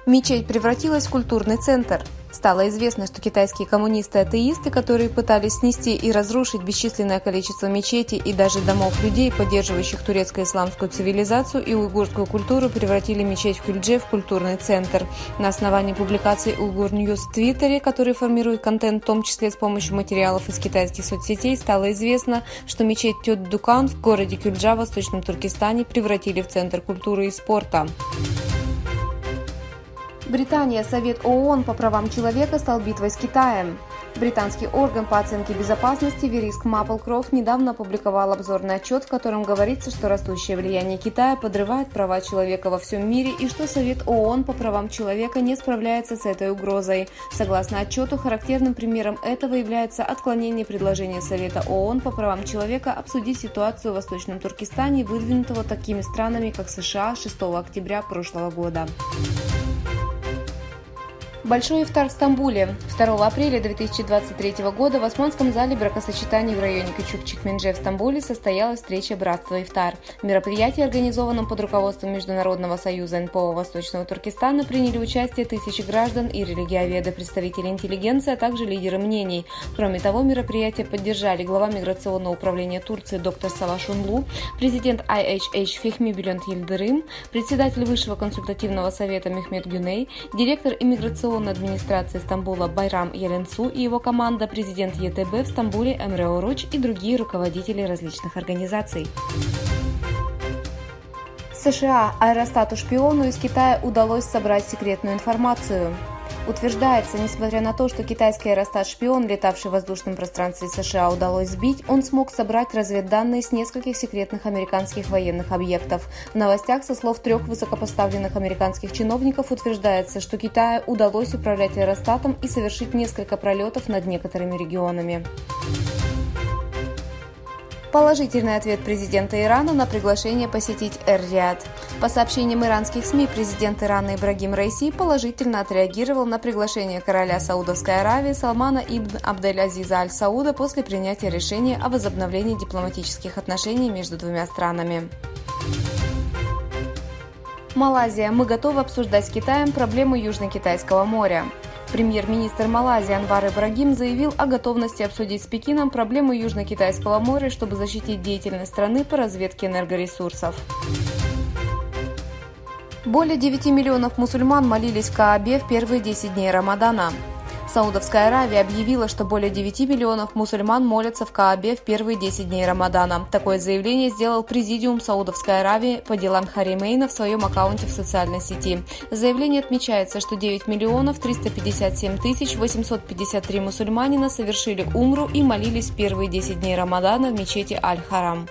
Мечеть превратилась в культурный центр. Стало известно, что китайские коммунисты-атеисты, которые пытались снести и разрушить бесчисленное количество мечетей и даже домов людей, поддерживающих турецко-исламскую цивилизацию и уйгурскую культуру, превратили мечеть в Кюльдже в культурный центр. На основании публикаций Uyghur News в Твиттере, который формирует контент, в том числе с помощью материалов из китайских соцсетей, стало известно, что мечеть Тёт-Дукан в городе Кюльджа в Восточном Туркестане превратили в центр культуры и спорта. Британия. Совет ООН по правам человека стал битвой с Китаем. Британский орган по оценке безопасности Verisk Maplecroft недавно опубликовал обзорный отчет, в котором говорится, что растущее влияние Китая подрывает права человека во всем мире и что Совет ООН по правам человека не справляется с этой угрозой. Согласно отчету, характерным примером этого является отклонение предложения Совета ООН по правам человека обсудить ситуацию в Восточном Туркестане, выдвинутого такими странами, как США 6 октября прошлого года. Большой ифтар в Стамбуле. 2 апреля 2023 года в Османском зале бракосочетаний в районе Küçükçekmece в Стамбуле состоялась встреча «Братство Ифтар». В мероприятии, организованном под руководством Международного союза НПО Восточного Туркестана, приняли участие тысячи граждан и религиоведы, представители интеллигенции, а также лидеры мнений. Кроме того, мероприятие поддержали глава миграционного управления Турции доктор Savaş Unlu, президент IHH Фехми Бülent Yıldırım, председатель Высшего консультативного совета Мехмет Гюней, директор иммиграционной администрации Стамбула Байрам Яленсу и его команда, президент ЕТБ в Стамбуле Эмре Оруч и другие руководители различных организаций. США. Аэростату-шпиону из Китая удалось собрать секретную информацию. Утверждается, несмотря на то, что китайский аэростат-шпион, летавший в воздушном пространстве США, удалось сбить, он смог собрать разведданные с нескольких секретных американских военных объектов. В новостях со слов 3 высокопоставленных американских чиновников утверждается, что Китаю удалось управлять аэростатом и совершить несколько пролетов над некоторыми регионами. Положительный ответ президента Ирана на приглашение посетить Эр-Рияд. По сообщениям иранских СМИ, президент Ирана Ибрагим Раиси положительно отреагировал на приглашение короля Саудовской Аравии Салмана ибн Абдель-Азиза Аль-Сауда после принятия решения о возобновлении дипломатических отношений между двумя странами. Малайзия. Мы готовы обсуждать с Китаем проблему Южно-Китайского моря. Премьер-министр Малайзии Анвар Ибрагим заявил о готовности обсудить с Пекином проблему Южно-Китайского моря, чтобы защитить деятельность страны по разведке энергоресурсов. Более 9 миллионов мусульман молились в Каабе в первые 10 дней Рамадана. Саудовская Аравия объявила, что более 9 миллионов мусульман молятся в Каабе в первые 10 дней Рамадана. Такое заявление сделал Президиум Саудовской Аравии по делам Харимейна в своем аккаунте в социальной сети. В заявлении отмечается, что 9 миллионов 357 тысяч 853 мусульманина совершили умру и молились в первые 10 дней Рамадана в мечети Аль-Харам.